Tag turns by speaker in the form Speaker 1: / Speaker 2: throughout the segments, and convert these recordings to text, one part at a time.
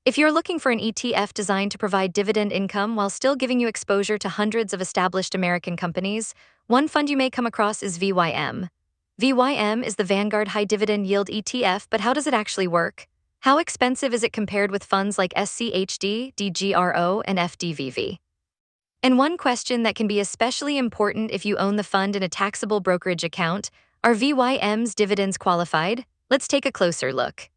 Speaker 1: If you're looking for an ETF designed to provide dividend income while still giving you exposure to hundreds of established American companies, one fund you may come across is VYM. VYM is the Vanguard High Dividend Yield ETF, but how does it actually work? How expensive is it compared with funds like SCHD, DGRO, and FDVV? And one question that can be especially important if you own the fund in a taxable brokerage account: are VYM's dividends qualified? Let's take a closer look.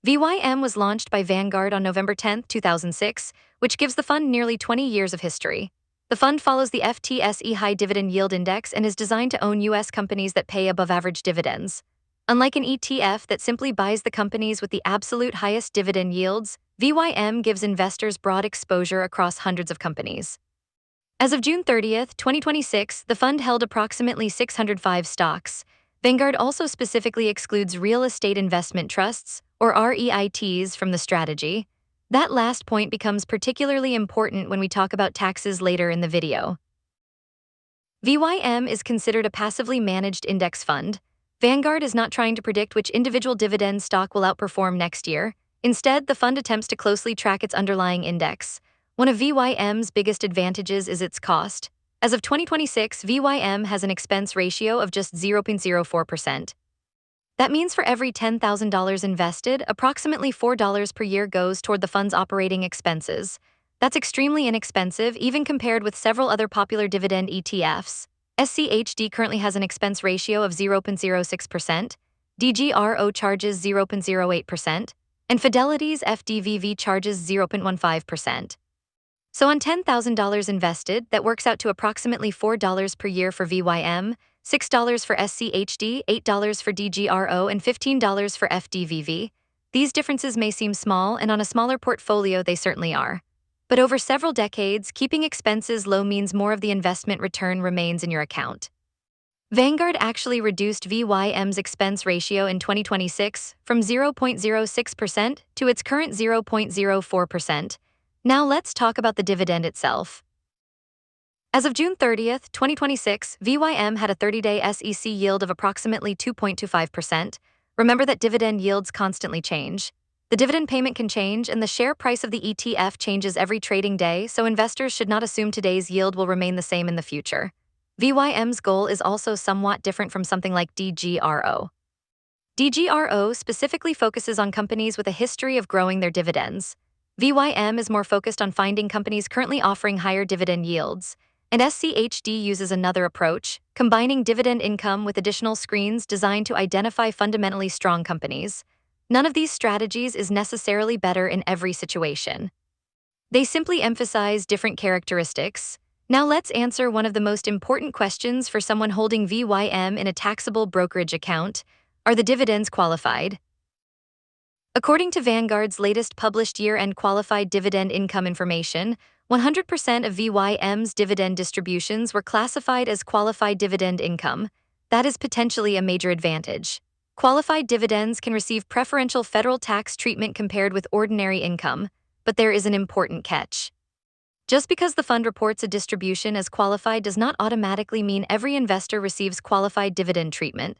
Speaker 1: VYM was launched by Vanguard on November 10, 2006, which gives the fund nearly 20 years of history. The fund follows the FTSE High Dividend Yield Index and is designed to own U.S. companies that pay above-average dividends. Unlike an ETF that simply buys the companies with the absolute highest dividend yields, VYM gives investors broad exposure across hundreds of companies. As of June 30, 2026, the fund held approximately 605 stocks. Vanguard also specifically excludes real estate investment trusts, or REITs, from the strategy. That last point becomes particularly important when we talk about taxes later in the video. VYM is considered a passively managed index fund. Vanguard is not trying to predict which individual dividend stock will outperform next year. Instead, the fund attempts to closely track its underlying index. One of VYM's biggest advantages is its cost. As of 2026, VYM has an expense ratio of just 0.04%. That means for every $10,000 invested, approximately $4 per year goes toward the fund's operating expenses. That's extremely inexpensive, even compared with several other popular dividend ETFs. SCHD currently has an expense ratio of 0.06%, DGRO charges 0.08%, and Fidelity's FDVV charges 0.15%. So on $10,000 invested, that works out to approximately $4 per year for VYM, $6 for SCHD, $8 for DGRO, and $15 for FDVV. These differences may seem small, and on a smaller portfolio they certainly are. But over several decades, keeping expenses low means more of the investment return remains in your account. Vanguard actually reduced VYM's expense ratio in 2026 from 0.06% to its current 0.04%. Now let's talk about the dividend itself. As of June 30, 2026, VYM had a 30-day SEC yield of approximately 2.25%. Remember that dividend yields constantly change. The dividend payment can change, and the share price of the ETF changes every trading day, so investors should not assume today's yield will remain the same in the future. VYM's goal is also somewhat different from something like DGRO. DGRO specifically focuses on companies with a history of growing their dividends. VYM is more focused on finding companies currently offering higher dividend yields, and SCHD uses another approach, combining dividend income with additional screens designed to identify fundamentally strong companies. None of these strategies is necessarily better in every situation. They simply emphasize different characteristics. Now let's answer one of the most important questions for someone holding VYM in a taxable brokerage account: are the dividends qualified? According to Vanguard's latest published year-end qualified dividend income information, 100% of VYM's dividend distributions were classified as qualified dividend income. That is potentially a major advantage. Qualified dividends can receive preferential federal tax treatment compared with ordinary income, but there is an important catch. Just because the fund reports a distribution as qualified does not automatically mean every investor receives qualified dividend treatment.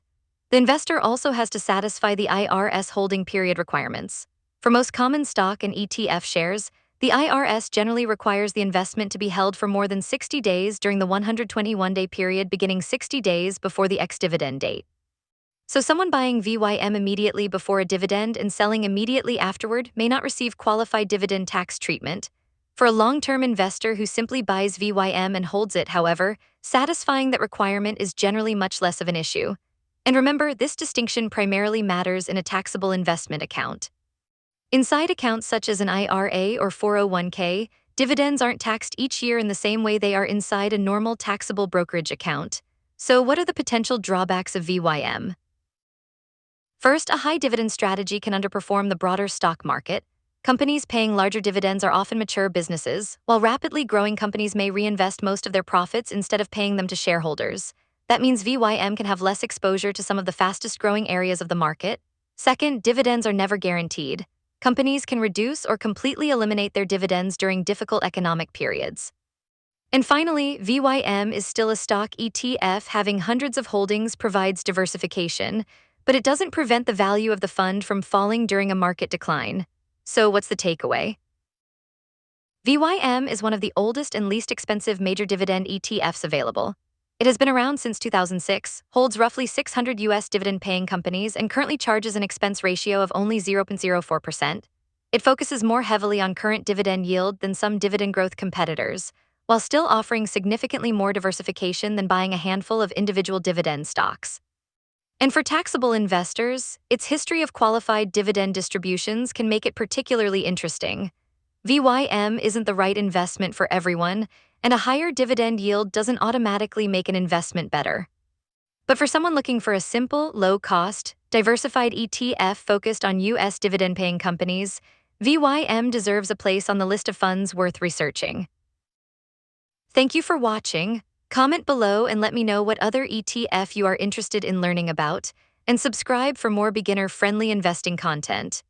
Speaker 1: The investor also has to satisfy the IRS holding period requirements. For most common stock and ETF shares, the IRS generally requires the investment to be held for more than 60 days during the 121-day period beginning 60 days before the ex-dividend date. So someone buying VYM immediately before a dividend and selling immediately afterward may not receive qualified dividend tax treatment. For a long-term investor who simply buys VYM and holds it, however, satisfying that requirement is generally much less of an issue. And remember, this distinction primarily matters in a taxable investment account. Inside accounts such as an IRA or 401k, dividends aren't taxed each year in the same way they are inside a normal taxable brokerage account. So what are the potential drawbacks of VYM? First, a high dividend strategy can underperform the broader stock market. Companies paying larger dividends are often mature businesses, while rapidly growing companies may reinvest most of their profits instead of paying them to shareholders. That means VYM can have less exposure to some of the fastest-growing areas of the market. Second, dividends are never guaranteed. Companies can reduce or completely eliminate their dividends during difficult economic periods. And finally, VYM is still a stock ETF. Having hundreds of holdings provides diversification, but it doesn't prevent the value of the fund from falling during a market decline. So what's the takeaway? VYM is one of the oldest and least expensive major dividend ETFs available. It has been around since 2006, holds roughly 600 US dividend-paying companies, and currently charges an expense ratio of only 0.04%. It focuses more heavily on current dividend yield than some dividend growth competitors, while still offering significantly more diversification than buying a handful of individual dividend stocks. And for taxable investors, its history of qualified dividend distributions can make it particularly interesting. VYM isn't the right investment for everyone, and a higher dividend yield doesn't automatically make an investment better. But for someone looking for a simple, low-cost, diversified ETF focused on US dividend-paying companies, VYM deserves a place on the list of funds worth researching. Thank you for watching. Comment below and let me know what other ETF you are interested in learning about, and subscribe for more beginner-friendly investing content.